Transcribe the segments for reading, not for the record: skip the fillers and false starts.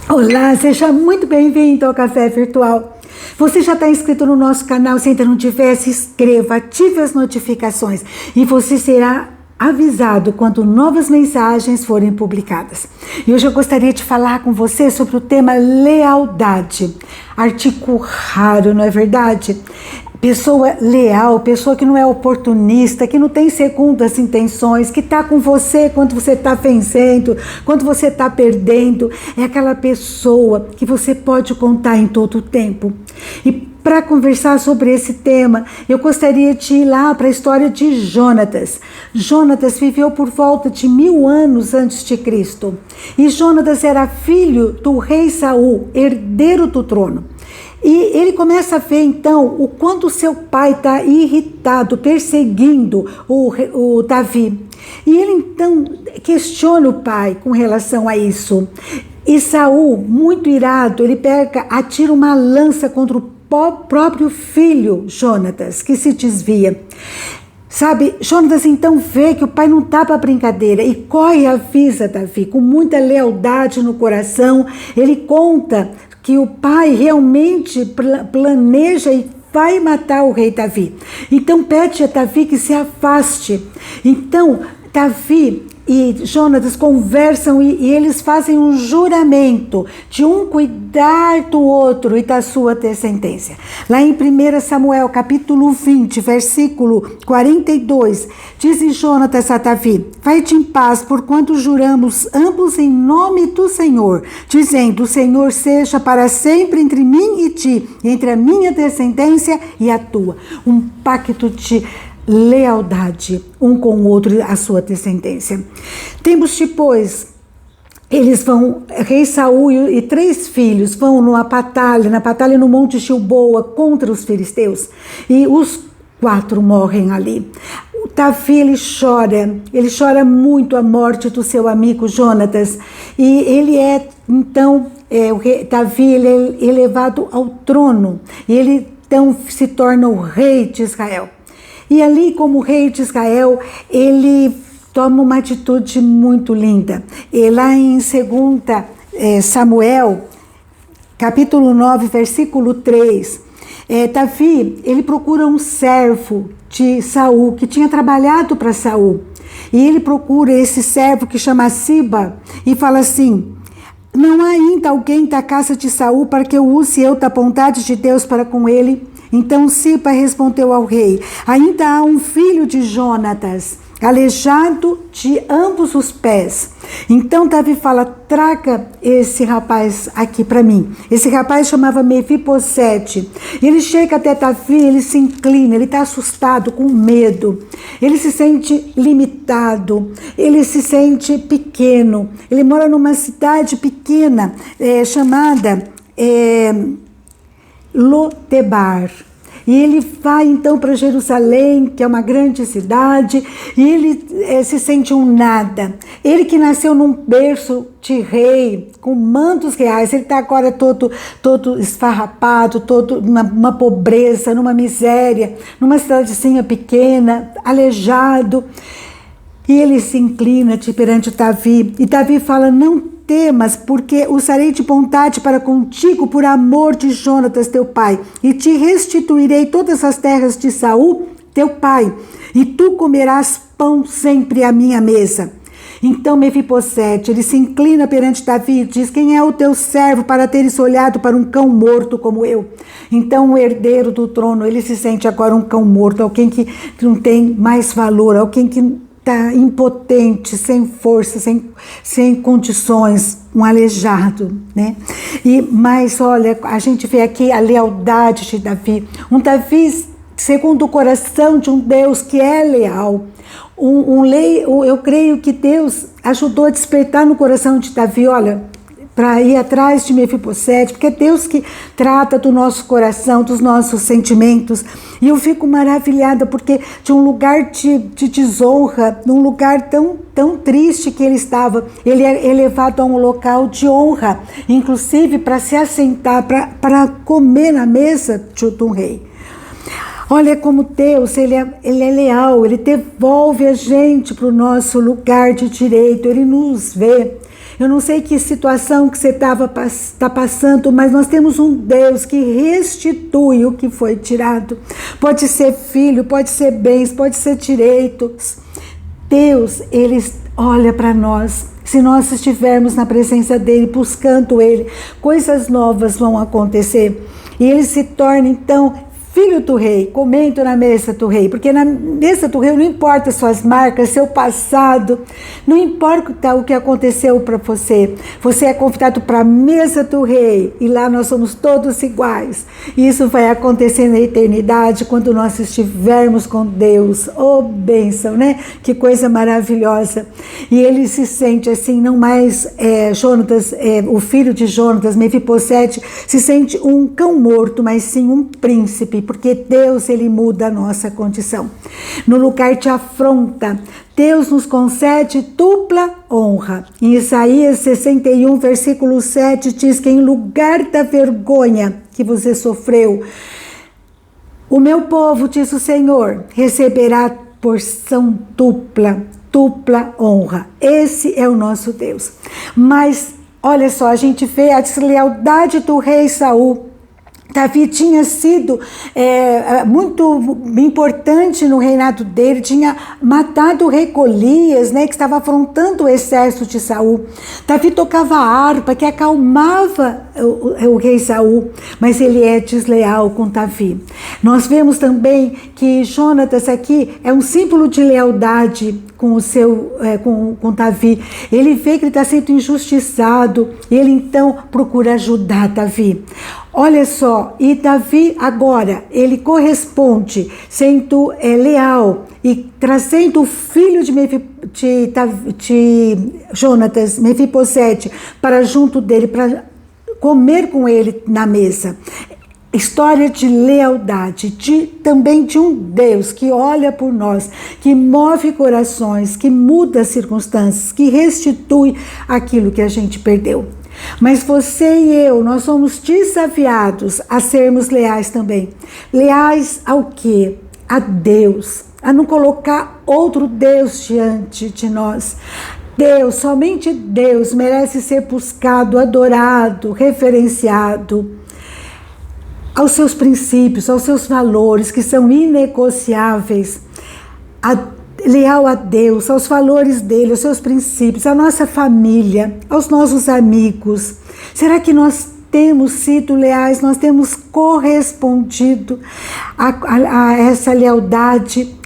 Olá, seja muito bem-vindo ao Café Virtual. Você já está inscrito no nosso canal? Se ainda não tiver, se inscreva, ative as notificações e você será avisado quando novas mensagens forem publicadas. E hoje eu gostaria de falar com você sobre o tema lealdade. Artigo raro, não é verdade? Pessoa leal, pessoa que não é oportunista, que não tem segundas intenções, que está com você quando você está vencendo, quando você está perdendo. É aquela pessoa que você pode contar em todo o tempo. E para conversar sobre esse tema, eu gostaria de ir lá para a história de Jonatas. Jonatas viveu por volta de 1000 anos antes de Cristo. E Jonatas era filho do rei Saul, herdeiro do trono. E ele começa a ver então o quanto seu pai está irritado, perseguindo o Davi. E ele então questiona o pai com relação a isso. E Saul, muito irado, ele atira uma lança contra o próprio filho Jonatas, que se desvia. Sabe, Jonatas então vê que o pai não está para brincadeira e corre e avisa Davi com muita lealdade no coração. Ele conta que o pai realmente planeja e vai matar o rei Davi. Então pede a Davi que se afaste. Então Davi e Jonatas conversam e eles fazem um juramento de um cuidar do outro e da sua descendência. Lá em 1 Samuel capítulo 20, versículo 42, diz Jonatas a Davi: vai-te em paz, porquanto juramos ambos em nome do Senhor, dizendo: o Senhor seja para sempre entre mim e ti, entre a minha descendência e a tua. Um pacto de lealdade um com o outro, a sua descendência. Tempos depois, eles vão, rei Saul e 3 filhos vão na batalha no Monte Gilboa contra os filisteus, e os 4 morrem ali. O Davi, ele chora muito a morte do seu amigo Jonatas, e ele então, o rei Davi, ele é elevado ao trono, e ele então se torna o rei de Israel. E ali, como rei de Israel, ele toma uma atitude muito linda. E lá em 2 Samuel, capítulo 9, versículo 3, Davi, ele procura um servo de Saul, que tinha trabalhado para Saul. E ele procura esse servo que chama Siba e fala assim: não há ainda alguém da casa de Saul para que eu use eu da vontade de Deus para com ele? Então Siba respondeu ao rei: ainda há um filho de Jonatas, aleijado de ambos os pés. Então Davi fala: traga esse rapaz aqui para mim. Esse rapaz chamava Mefibosete. Ele chega até Davi, ele se inclina, ele está assustado, com medo. Ele se sente limitado, ele se sente pequeno. Ele mora numa cidade pequena chamada Lodebar. E ele vai então para Jerusalém, que é uma grande cidade, e ele se sente um nada. Ele que nasceu num berço de rei, com mantos reais, ele está agora todo esfarrapado, todo uma pobreza, numa miséria, numa cidadezinha pequena, aleijado. E ele se inclina perante Davi, e Davi fala: não temas, porque usarei de bondade para contigo por amor de Jonatas teu pai, e te restituirei todas as terras de Saul teu pai, e tu comerás pão sempre à minha mesa. Então Mefibosete, ele se inclina perante Davi e diz: quem é o teu servo para teres olhado para um cão morto como eu? Então o herdeiro do trono, ele se sente agora um cão morto, alguém que não tem mais valor, alguém que está impotente, sem força, sem condições, um aleijado, né? Mas olha, a gente vê aqui a lealdade de Davi, um Davi segundo o coração de um Deus que é leal. Eu creio que Deus ajudou a despertar no coração de Davi, olha, para ir atrás de Mefibosete, porque é Deus que trata do nosso coração, dos nossos sentimentos. E eu fico maravilhada, porque de um lugar de desonra, num lugar tão triste que ele estava, ele é elevado a um local de honra, inclusive para se assentar, para comer na mesa de um rei. Olha como Deus, ele é leal, ele devolve a gente para o nosso lugar de direito, ele nos vê. Eu não sei que situação que você está passando, mas nós temos um Deus que restitui o que foi tirado. Pode ser filho, pode ser bens, pode ser direitos. Deus, Ele olha para nós. Se nós estivermos na presença dEle, buscando Ele, coisas novas vão acontecer. E Ele se torna, então, filho do rei, comendo na mesa do rei, porque na mesa do rei não importa suas marcas, seu passado, não importa o que aconteceu para você. Você é convidado para a mesa do rei e lá nós somos todos iguais. E isso vai acontecer na eternidade quando nós estivermos com Deus. Oh, bênção, né? Que coisa maravilhosa. E ele se sente assim, não mais Jonatas, o filho de Jonatas, Mefibosete, se sente um cão morto, mas sim um príncipe, porque Deus, Ele muda a nossa condição. No lugar de afronta, Deus nos concede dupla honra. Em Isaías 61, versículo 7, diz que em lugar da vergonha que você sofreu, o meu povo, diz o Senhor, receberá porção dupla honra. Esse é o nosso Deus. Mas, olha só, a gente vê a deslealdade do rei Saul. Davi tinha sido muito importante no reinado dele, tinha matado o rei Golias, né, que estava afrontando o exército de Saul. Davi tocava a harpa que acalmava o rei Saul, mas ele é desleal com Davi. Nós vemos também que Jonatas aqui é um símbolo de lealdade com Davi. Ele vê que ele está sendo injustiçado, e ele então procura ajudar Davi. Olha só, e Davi agora, ele corresponde, sendo leal e trazendo o filho de Jonatas, Mefibosete, para junto dele, para comer com ele na mesa. História de lealdade, também de um Deus que olha por nós, que move corações, que muda circunstâncias, que restitui aquilo que a gente perdeu. Mas você e eu, nós somos desafiados a sermos leais também. Leais ao quê? A Deus, a não colocar outro Deus diante de nós. Deus, somente Deus merece ser buscado, adorado, reverenciado. Aos seus princípios, aos seus valores que são inegociáveis, leal a Deus, aos valores dele, aos seus princípios, à nossa família, aos nossos amigos. Será que nós temos sido leais, nós temos correspondido a essa lealdade?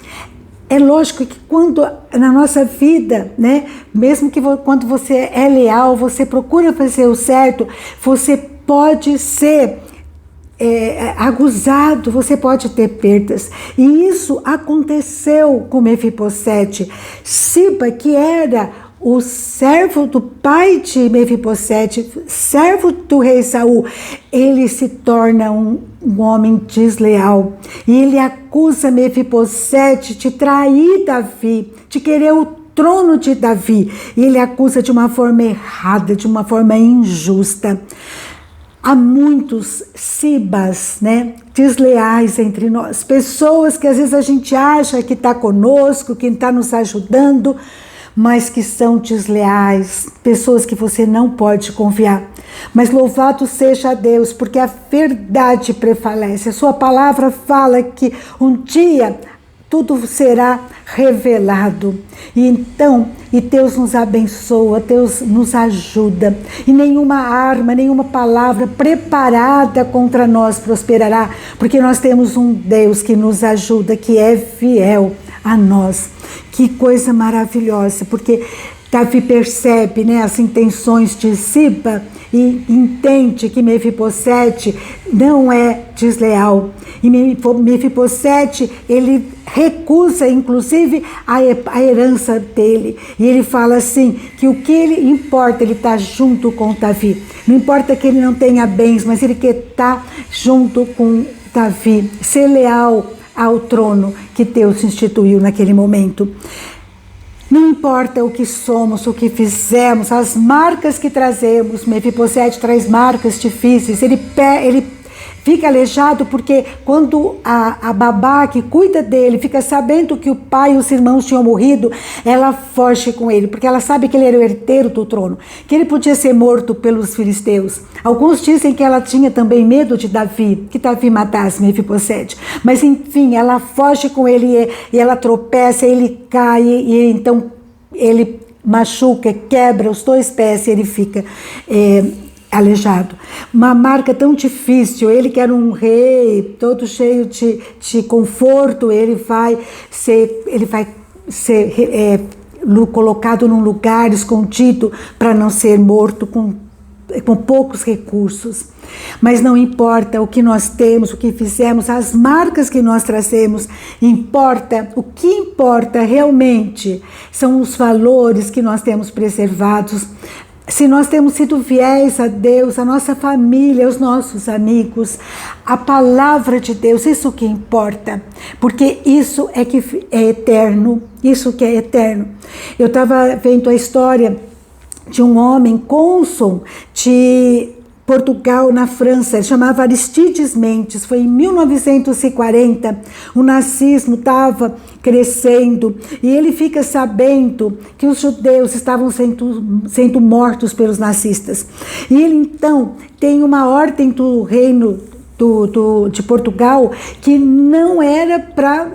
É lógico que quando na nossa vida, né, mesmo que quando você é leal, você procura fazer o certo, você pode ser acusado, você pode ter perdas. E isso aconteceu com Mefibosete. Siba, que era o servo do pai de Mefibosete, servo do rei Saul, ele se torna um homem desleal. E ele acusa Mefibosete de trair Davi, de querer o trono de Davi. E ele acusa de uma forma errada, de uma forma injusta. Há muitos Sibas, né, desleais entre nós, pessoas que às vezes a gente acha que está conosco, que está nos ajudando, mas que são desleais, pessoas que você não pode confiar. Mas louvado seja Deus, porque a verdade prevalece. A sua palavra fala que um dia tudo será revelado. E então, Deus nos abençoa, Deus nos ajuda. E nenhuma arma, nenhuma palavra preparada contra nós prosperará, porque nós temos um Deus que nos ajuda, que é fiel a nós. Que coisa maravilhosa, porque Davi percebe, né, as intenções de Siba e entende que Mefibosete não é desleal. E Mefibosete, ele recusa inclusive a herança dele. E ele fala assim, que o que ele importa, ele está junto com Davi. Não importa que ele não tenha bens, mas ele quer estar junto com Davi, ser leal ao trono que Deus instituiu naquele momento. Não importa o que somos, o que fizemos, as marcas que trazemos. Mefibosete traz marcas difíceis. Ele Fica aleijado porque quando a babá que cuida dele fica sabendo que o pai e os irmãos tinham morrido, ela foge com ele, porque ela sabe que ele era o herdeiro do trono, que ele podia ser morto pelos filisteus. Alguns dizem que ela tinha também medo de Davi, que Davi matasse Mefibosete. Mas enfim, ela foge com ele e ela tropeça, ele cai e então ele machuca, quebra os 2 pés e ele fica aleijado. Uma marca tão difícil. Ele que era um rei, todo cheio de conforto, ele vai ser colocado num lugar escondido para não ser morto com poucos recursos. Mas não importa o que nós temos, o que fizemos, as marcas que nós trazemos, o que importa realmente são os valores que nós temos preservados. Se nós temos sido fiéis a Deus, a nossa família, os nossos amigos, a palavra de Deus, isso que importa, porque isso é que é eterno, isso que é eterno. Eu estava vendo a história de um homem cônsul de Portugal, na França, ele chamava Aristides Mendes. Foi em 1940, o nazismo estava crescendo e ele fica sabendo que os judeus estavam sendo mortos pelos nazistas. E ele então tem uma ordem do reino de Portugal que não era para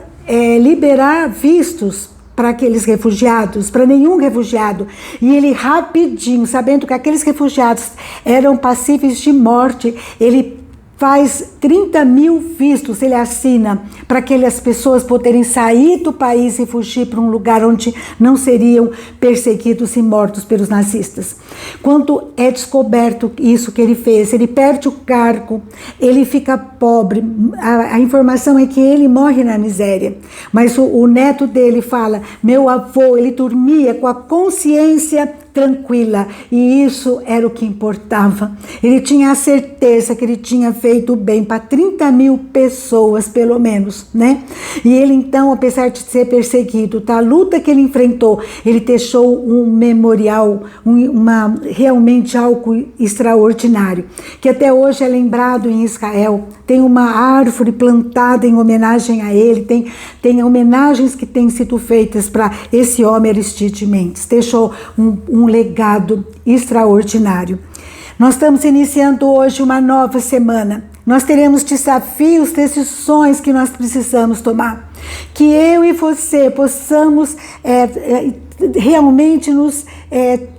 liberar vistos para aqueles refugiados, para nenhum refugiado. E ele rapidinho, sabendo que aqueles refugiados eram passíveis de morte, ele faz 30.000 vistos, ele assina para aquelas pessoas poderem sair do país e fugir para um lugar onde não seriam perseguidos e mortos pelos nazistas. Quando é descoberto isso que ele fez, ele perde o cargo, ele fica pobre, a informação é que ele morre na miséria, mas o neto dele fala, meu avô, ele dormia com a consciência tranquila, e isso era o que importava. Ele tinha a certeza que ele tinha feito bem para 30.000 pessoas, pelo menos, né? E ele então, apesar de ser perseguido, da luta que ele enfrentou, ele deixou um memorial, realmente algo extraordinário, que até hoje é lembrado em Israel. Tem uma árvore plantada em homenagem a ele, tem homenagens que têm sido feitas para esse homem Aristides Mendes. Deixou um legado extraordinário. Nós estamos iniciando hoje uma nova semana. Nós teremos desafios, decisões que nós precisamos tomar. Que eu e você possamos realmente nos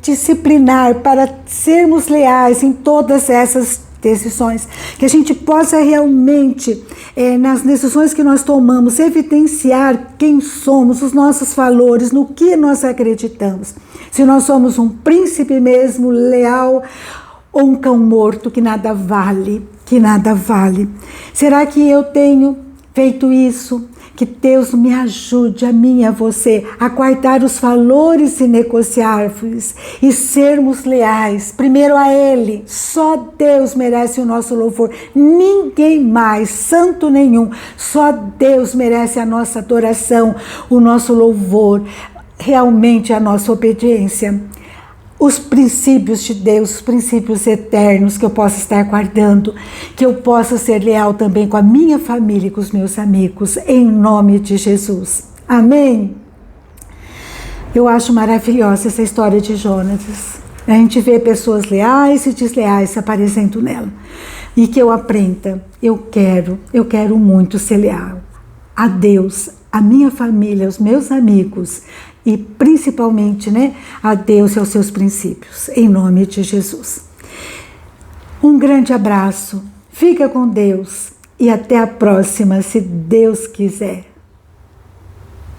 disciplinar para sermos leais em todas essas decisões, que a gente possa realmente, nas decisões que nós tomamos, evidenciar quem somos, os nossos valores, no que nós acreditamos. Se nós somos um príncipe mesmo, leal, ou um cão morto que nada vale, Será que eu tenho feito isso? Que Deus me ajude, a mim e a você, a guardar os valores inegociáveis e sermos leais, primeiro a Ele. Só Deus merece o nosso louvor, ninguém mais, santo nenhum, só Deus merece a nossa adoração, o nosso louvor, realmente a nossa obediência. Os princípios de Deus, os princípios eternos que eu possa estar guardando, que eu possa ser leal também com a minha família e com os meus amigos, em nome de Jesus. Amém? Eu acho maravilhosa essa história de Jonatas. A gente vê pessoas leais e desleais aparecendo nela. E que eu aprenda, eu quero muito ser leal a Deus, a minha família, aos meus amigos, e principalmente, a Deus e aos seus princípios, em nome de Jesus. Um grande abraço, fica com Deus e até a próxima, se Deus quiser.